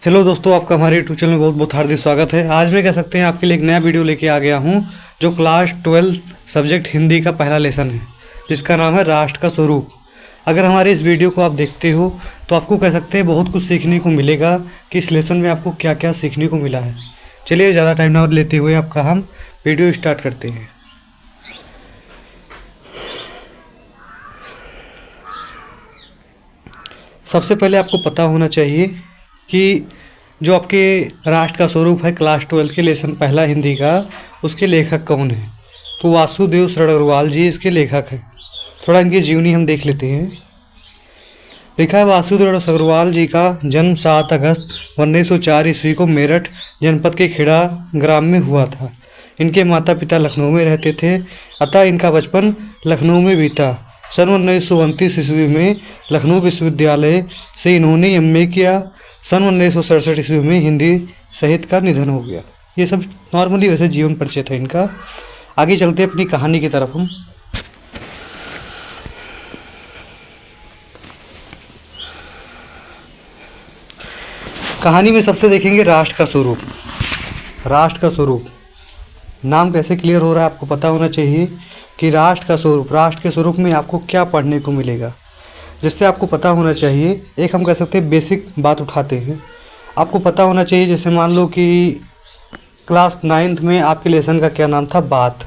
Hello दोस्तों, आपका हमारे यूट्यूब चैनल में बहुत बहुत हार्दिक स्वागत है। आज मैं कह सकते हैं आपके लिए एक नया वीडियो लेके आ गया हूं, जो क्लास 12 सब्जेक्ट हिंदी का पहला लेसन है, जिसका नाम है राष्ट्र का स्वरूप। अगर हमारे इस वीडियो को आप देखते हो तो आपको कह सकते हैं बहुत कुछ सीखने को मिलेगा कि इस लेसन में आपको क्या क्या सीखने को मिला है। चलिए ज़्यादा टाइम ना लेते हुए आपका हम वीडियो स्टार्ट करते हैं। सबसे पहले आपको पता होना चाहिए कि जो आपके राष्ट्र का स्वरूप है क्लास 12 के लेसन पहला हिंदी का, उसके लेखक कौन है। तो वासुदेव शरण अग्रवाल जी इसके लेखक हैं। थोड़ा इनकी जीवनी हम देख लेते हैं। लिखा है, वासुदेव अग्रवाल जी का जन्म 7 अगस्त 1904 ईस्वी को मेरठ जनपद के खेड़ा ग्राम में हुआ था। इनके माता पिता लखनऊ में रहते थे, अतः इनका बचपन लखनऊ में बीता। सन 1929 ईस्वी में लखनऊ विश्वविद्यालय से इन्होंने एमए किया। सन 1967 ईस्वी में हिंदी साहित्य का निधन हो गया। ये सब नॉर्मली वैसे जीवन परिचय था इनका। आगे चलते अपनी कहानी की तरफ हम। कहानी में सबसे देखेंगे राष्ट्र का स्वरूप। राष्ट्र का स्वरूप नाम कैसे क्लियर हो रहा है आपको पता होना चाहिए कि राष्ट्र का स्वरूप, राष्ट्र के स्वरूप में आपको क्या पढ़ने को मिलेगा, जिससे आपको पता होना चाहिए। एक हम कह सकते हैं बेसिक बात उठाते हैं। आपको पता होना चाहिए, जैसे मान लो कि क्लास 9th में आपके लेसन का क्या नाम था, बात।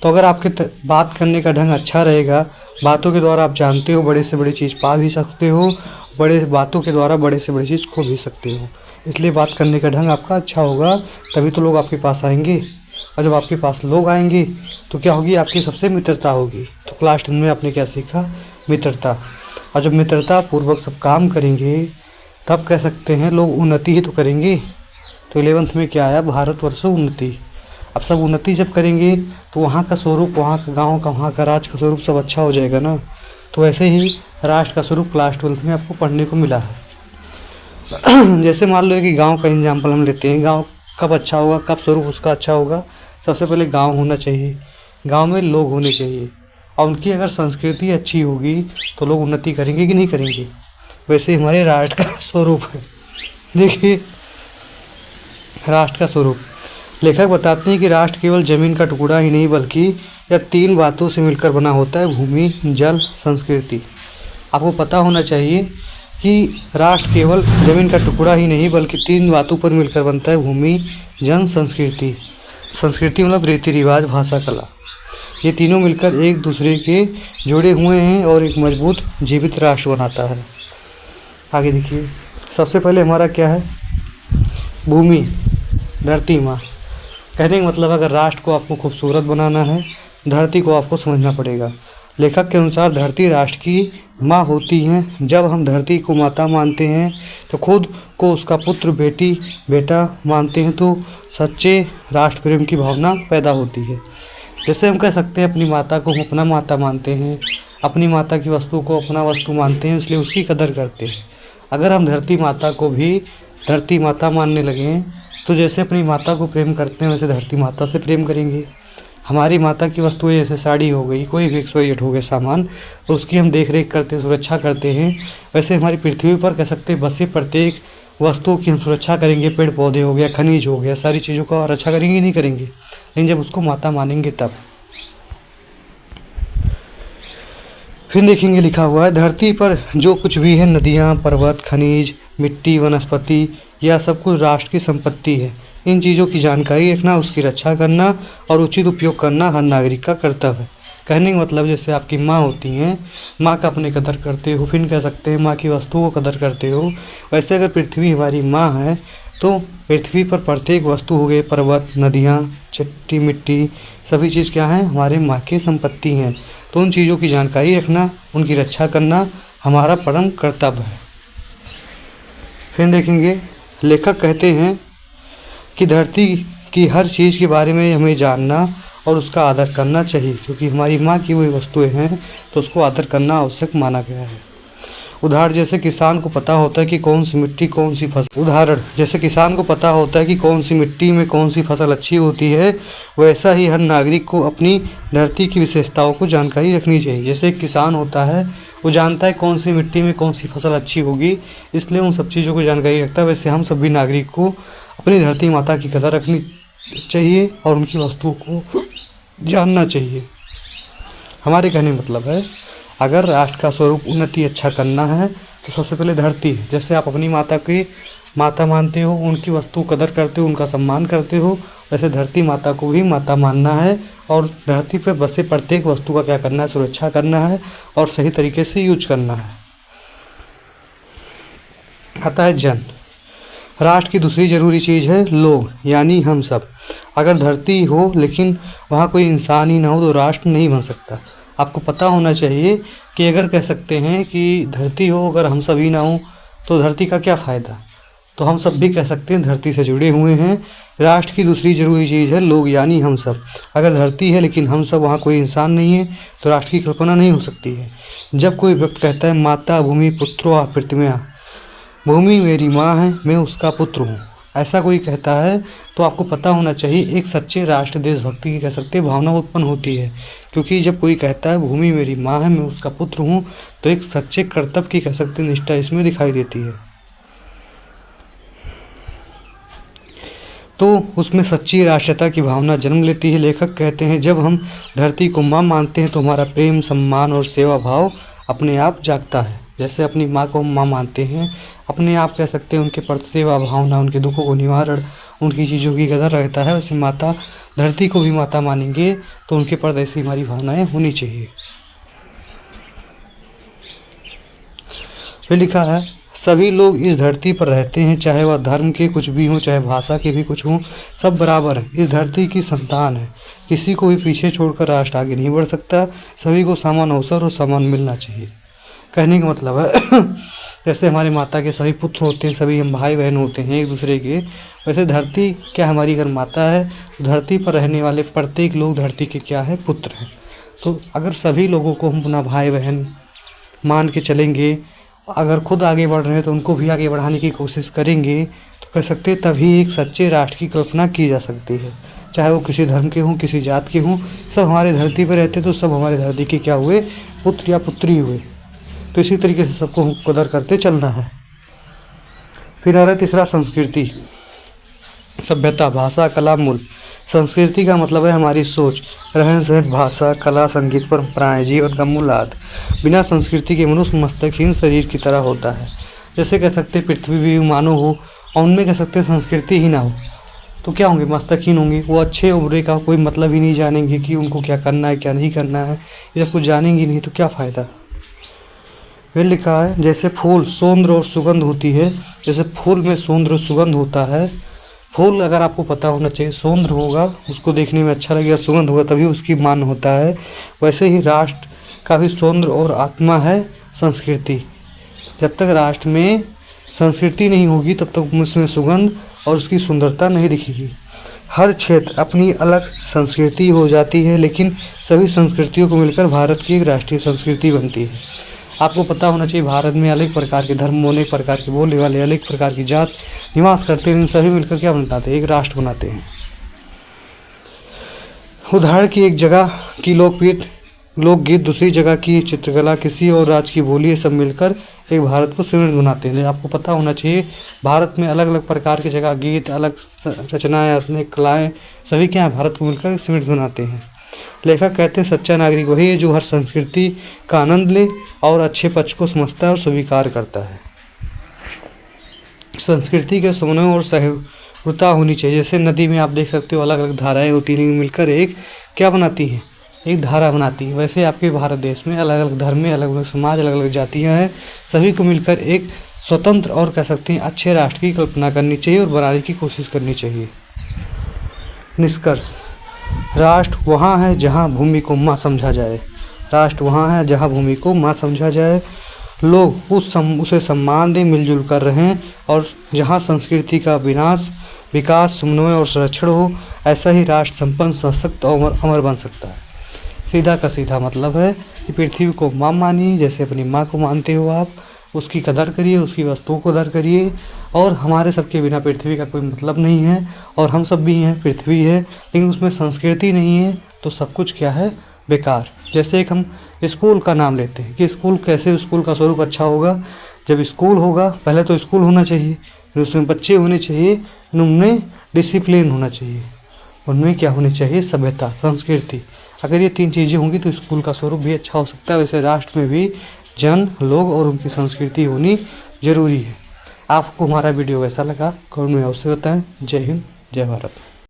तो अगर आपके बात करने का ढंग अच्छा रहेगा, बातों के द्वारा आप जानते हो बड़े से बड़ी चीज़ पा भी सकते हो, बड़े बातों के द्वारा बड़े से बड़ी चीज़ खो भी सकते हो। इसलिए बात करने का ढंग आपका अच्छा होगा, तभी तो लोग आपके पास आएंगे। और जब आपके पास लोग आएंगे तो क्या होगी, आपकी सबसे मित्रता होगी। तो क्लास 10 में आपने क्या सीखा, मित्रता। और जब मित्रता पूर्वक सब काम करेंगे तब कह सकते हैं लोग उन्नति ही तो करेंगे। तो 11th में क्या आया, भारतवर्ष उन्नति। अब सब उन्नति जब करेंगे तो वहाँ का स्वरूप, वहाँ का गांव का, वहाँ का राज्य का स्वरूप सब अच्छा हो जाएगा ना। तो ऐसे ही राष्ट्र का स्वरूप क्लास 12 में आपको पढ़ने को मिला है। जैसे मान लो कि गांव का एग्जाम्पल हम लेते हैं। गांव कब अच्छा होगा, कब स्वरूप उसका अच्छा होगा। सबसे पहले गांव होना चाहिए, गांव में लोग होने चाहिए, और उनकी अगर संस्कृति अच्छी होगी तो लोग उन्नति करेंगे कि नहीं करेंगे। वैसे हमारे राष्ट्र का स्वरूप है। देखिए राष्ट्र का स्वरूप, लेखक बताते हैं कि राष्ट्र केवल जमीन का टुकड़ा ही नहीं बल्कि यह 3 बातों से मिलकर बना होता है, भूमि, जल, संस्कृति। आपको पता होना चाहिए कि राष्ट्र केवल जमीन का टुकड़ा ही नहीं बल्कि 3 बातों पर मिलकर बनता है, भूमि, जन, संस्कृति। संस्कृति मतलब रीति रिवाज, भाषा, कला। ये तीनों मिलकर एक दूसरे के जुड़े हुए हैं और एक मजबूत जीवित राष्ट्र बनाता है। आगे देखिए, सबसे पहले हमारा क्या है, भूमि, धरती माँ। कहने का मतलब अगर राष्ट्र को आपको खूबसूरत बनाना है, धरती को आपको समझना पड़ेगा। लेखक के अनुसार धरती राष्ट्र की माँ होती है। जब हम धरती को माता मानते हैं तो खुद को उसका पुत्र, बेटी, बेटा मानते हैं तो सच्चे राष्ट्र प्रेम की भावना पैदा होती है। जैसे हम कह सकते हैं अपनी माता को हम अपना माता मानते हैं, अपनी माता की वस्तु को अपना वस्तु मानते हैं, इसलिए उसकी कदर करते हैं। अगर हम धरती माता को भी धरती माता मानने लगें तो जैसे अपनी माता को प्रेम करते हैं वैसे धरती माता से प्रेम करेंगे। हमारी माता की वस्तुएं जैसे साड़ी हो गई, कोई भी 108 हो गए सामान, तो उसकी हम देख रेख करते हैं, सुरक्षा करते हैं। वैसे हमारी पृथ्वी पर कह सकते हैं बसे प्रत्येक वस्तु की हम सुरक्षा करेंगे। पेड़ पौधे हो गया, खनिज हो गया, सारी चीज़ों का रक्षा करेंगे नहीं करेंगे, लेकिन जब उसको माता मानेंगे तब। फिर देखेंगे लिखा हुआ है, धरती पर जो कुछ भी है, नदियाँ, पर्वत, खनिज, मिट्टी, वनस्पति, यह सब कुछ राष्ट्र की संपत्ति है। इन चीज़ों की जानकारी रखना, उसकी रक्षा करना और उचित उपयोग करना हर नागरिक का कर्तव्य है। कहने का मतलब जैसे आपकी माँ होती हैं, माँ का अपने कदर करते हो, फिर कह सकते हैं माँ की वस्तुओं को कदर करते हो। वैसे अगर पृथ्वी हमारी माँ है तो पृथ्वी पर प्रत्येक वस्तु हो गए, पर्वत, नदियाँ, चट्टी, मिट्टी, सभी चीज़ क्या है, हमारे माँ की संपत्ति हैं। तो उन चीज़ों की जानकारी रखना, उनकी रक्षा करना हमारा परम कर्तव्य है। फिर देखेंगे लेखक कहते हैं कि धरती की हर चीज़ के बारे में हमें जानना और उसका आदर करना चाहिए, क्योंकि हमारी माँ की वही वस्तुएं हैं तो उसको आदर करना आवश्यक माना गया है। उदाहरण जैसे किसान को पता होता है कि कौन सी मिट्टी कौन सी फसल, उदाहरण जैसे किसान को पता होता है कि कौन सी मिट्टी में कौन सी फसल अच्छी होती है, वैसा ही हर नागरिक को अपनी धरती की विशेषताओं को जानकारी रखनी चाहिए। जैसे एक किसान होता है वो जानता है कौन सी मिट्टी में कौन सी फसल अच्छी होगी, इसलिए उन सब चीज़ों को जानकारी रखता है। वैसे हम सभी नागरिक को अपनी धरती माता की कदर रखनी चाहिए और उनकी वस्तुओं को जानना चाहिए। हमारे कहने का मतलब है, अगर राष्ट्र का स्वरूप उन्नति अच्छा करना है तो सबसे पहले धरती है। जैसे आप अपनी माता की माता मानते हो, उनकी वस्तु कदर करते हो, उनका सम्मान करते हो, वैसे धरती माता को भी माता मानना है और धरती पर बसे प्रत्येक वस्तु का क्या करना है, सुरक्षा करना है और सही तरीके से यूज करना है। आता है जन। राष्ट्र की दूसरी ज़रूरी चीज़ है लोग, यानी हम सब। अगर धरती हो लेकिन वहाँ कोई इंसान ही ना हो तो राष्ट्र नहीं बन सकता। आपको पता होना चाहिए कि अगर कह सकते हैं कि धरती हो, अगर हम सभी ना हो तो धरती का क्या फ़ायदा। तो हम सब भी कह सकते हैं धरती से जुड़े हुए हैं। राष्ट्र की दूसरी ज़रूरी चीज़ है लोग, यानी हम सब। अगर धरती है लेकिन हम सब, वहाँ कोई इंसान नहीं है तो राष्ट्र की कल्पना नहीं हो सकती है। जब कोई व्यक्ति कहता है माता भूमि पुत्रो पृथ्व्या, भूमि मेरी माँ है, मैं उसका पुत्र हूँ, ऐसा कोई कहता है तो आपको पता होना चाहिए एक सच्चे राष्ट्र देशभक्ति की कह सकते हैं भावना उत्पन्न होती है। क्योंकि जब कोई कहता है भूमि मेरी माँ है, मैं उसका पुत्र हूँ, तो एक सच्चे कर्तव्य की कह सकते निष्ठा इसमें दिखाई देती है। तो उसमें सच्ची राष्ट्रीयता की भावना जन्म लेती है। लेखक कहते हैं जब हम धरती को माँ मानते हैं तो हमारा प्रेम, सम्मान और सेवा भाव अपने आप जागता है। जैसे अपनी माँ को हम माँ मानते हैं, अपने आप कह सकते हैं उनके प्रति सेवा भावना, उनके दुखों को निवारण, उनकी चीज़ों की कदर रहता है। वैसे माता धरती को भी माता मानेंगे तो उनके प्रति ऐसी हमारी भावनाएं होनी चाहिए। फिर लिखा है सभी लोग इस धरती पर रहते हैं, चाहे वह धर्म के कुछ भी हों, चाहे भाषा के भी कुछ हों, सब बराबर हैं। इस धरती की संतान है, किसी को भी पीछे छोड़कर राष्ट्र आगे नहीं बढ़ सकता। सभी को समान अवसर और समान मिलना चाहिए। कहने का मतलब है जैसे हमारी माता के सभी पुत्र होते हैं, सभी हम भाई बहन होते हैं एक दूसरे के, वैसे धरती क्या हमारी अगर माता है तो धरती पर रहने वाले प्रत्येक लोग धरती के क्या है, पुत्र हैं। तो अगर सभी लोगों को हम अपना भाई बहन मान के चलेंगे, अगर खुद आगे बढ़ रहे हैं तो उनको भी आगे बढ़ाने की कोशिश करेंगे, तो कह सकते हैं तभी एक सच्चे राष्ट्र की कल्पना की जा सकती है। चाहे वो किसी धर्म के हों, किसी जात के हों, सब हमारे धरती पर रहते तो सब हमारे धरती के क्या हुए, पुत्र या पुत्री हुए। तो इसी तरीके से सबको कदर करते चलना है। फिर आ रहा है तीसरा संस्कृति, सभ्यता, भाषा, कला, मूल। संस्कृति का मतलब है हमारी सोच, रहन सहन, भाषा, कला, संगीत, परंपराएं, जीवन का मूल आधार। बिना संस्कृति के मनुष्य मस्तकहीन शरीर की तरह होता है। जैसे कह सकते हैं पृथ्वी भी मानव हो और उनमें कह सकते हैं संस्कृति ही ना हो तो क्या होंगे, मस्तकहीन होंगे। वो अच्छे उम्र का कोई मतलब ही नहीं जानेंगे कि उनको क्या करना है क्या नहीं करना है, ये सब कुछ जानेंगे नहीं तो क्या फ़ायदा। फिर लिखा है जैसे फूल सौंदर्य और सुगंध होती है, जैसे फूल में सौंदर्य और सुगंध होता है। फूल अगर आपको पता होना चाहिए सौंदर्य होगा, उसको देखने में अच्छा लगेगा, सुगंध होगा तभी उसकी मान होता है। वैसे ही राष्ट्र का भी सौंदर्य और आत्मा है संस्कृति। जब तक राष्ट्र में संस्कृति नहीं होगी तब तक उसमें सुगंध और उसकी सुंदरता नहीं दिखेगी। हर क्षेत्र अपनी अलग संस्कृति हो जाती है, लेकिन सभी संस्कृतियों को मिलकर भारत की एक राष्ट्रीय संस्कृति बनती है। आपको पता होना चाहिए भारत में अनेक प्रकार के धर्म, अनेक प्रकार के बोलने वाले, अनेक प्रकार की जात निवास करते हैं। इन सभी मिलकर क्या बनाते हैं, एक राष्ट्र बनाते हैं। उदाहरण की एक जगह की लोकगीत, दूसरी जगह की चित्रकला, किसी और राज्य की बोली, सब मिलकर एक भारत को समृद्ध बनाते हैं। आपको पता होना चाहिए भारत में अलग अलग प्रकार की जगह गीत, अलग रचनाएं, अनेक कलाएँ, सभी क्या है भारत को मिलकर समृद्ध बनाते हैं। लेखक कहते हैं सच्चा नागरिक वही है जो हर संस्कृति का आनंद ले और अच्छे पक्ष को समझता है और स्वीकार करता है। संस्कृति के समन्वय और सहिष्णुता होनी चाहिए। जैसे नदी में आप देख सकते हो अलग अलग धाराएं होती हैं, मिलकर एक क्या बनाती हैं, एक धारा बनाती है। वैसे आपके भारत देश में अलग अलग धर्म में अलग अलग समाज, अलग अलग जातियाँ हैं, सभी को मिलकर एक स्वतंत्र और कह सकते हैं अच्छे राष्ट्र की कल्पना करनी चाहिए और बनाने की कोशिश करनी चाहिए। निष्कर्ष, राष्ट्र वहाँ है जहाँ भूमि को माँ समझा जाए। राष्ट्र वहाँ है जहाँ भूमि को माँ समझा जाए। लोग उसे सम्मान दें, मिलजुल कर रहें और जहाँ संस्कृति का विकास, समन्वय और संरक्षण हो, ऐसा ही राष्ट्र संपन्न, सशक्त और अमर बन सकता है। सीधा का सीधा मतलब है कि पृथ्वी को माँ मानिए, जैसे अपनी माँ को मानते हो आप, उसकी कदर करिए, उसकी वस्तुओं को कदर करिए। और हमारे सबके बिना पृथ्वी का कोई मतलब नहीं है और हम सब भी हैं, पृथ्वी है, लेकिन उसमें संस्कृति नहीं है तो सब कुछ क्या है, बेकार। जैसे एक हम स्कूल का नाम लेते हैं कि स्कूल कैसे, स्कूल का स्वरूप अच्छा होगा जब स्कूल होगा, पहले तो स्कूल होना चाहिए, फिर उसमें बच्चे होने चाहिए, उनमें डिसिप्लिन होना चाहिए, उनमें क्या होनी चाहिए, सभ्यता, संस्कृति। अगर ये 3 चीज़ें होंगी तो स्कूल का स्वरूप भी अच्छा हो सकता है। वैसे राष्ट्र में भी जन, लोग और उनकी संस्कृति होनी जरूरी है। आपको हमारा वीडियो कैसा लगा कमेंट में अवश्य बताएं। जय हिंद, जय भारत।